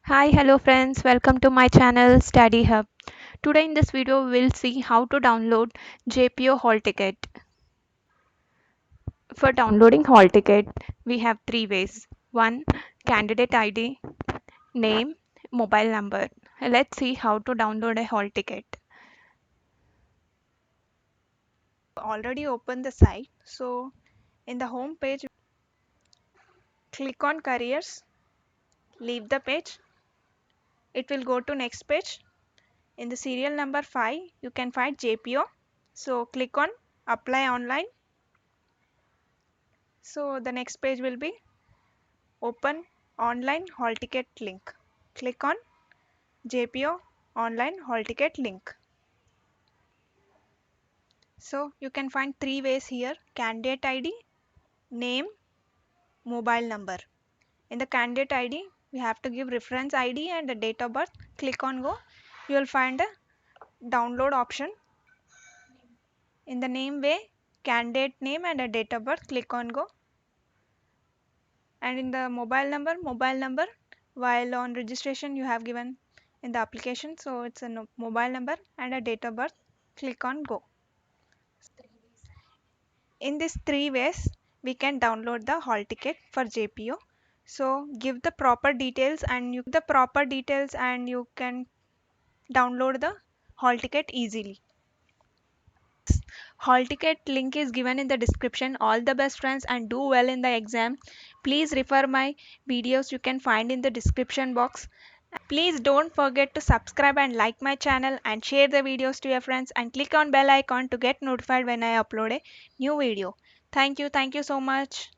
Hi, hello friends, welcome to my channel Study Hub. Today in this video we'll see how to download JPO hall ticket. For downloading hall ticket, we have three ways. One, candidate ID, name, mobile number. Let's see how to download a hall ticket. Already opened the site. So in the home page, click on careers, leave the page. It will go to next page. In the serial number 5, you can find JPO. So click on apply online. So the next page will be open online hall ticket link. Click on JPO online hall ticket link. So you can find three ways here: candidate ID, name, mobile number. In the candidate ID, we have to give reference ID and the date of birth. Click on go. You will find a download option. In the name way, candidate name and a date of birth. Click on go. And in the mobile number, while on registration you have given in the application, so it's a mobile number and a date of birth. Click on go. In these three ways we can download the hall ticket for JPO. So give the proper details and you can download the hall ticket easily. Hall ticket link is given in the description. All the best friends and do well in the exam. Please refer my videos you can find in the description box. Please don't forget to subscribe and like my channel and share the videos to your friends and click on bell icon to get notified when I upload a new video. Thank you so much.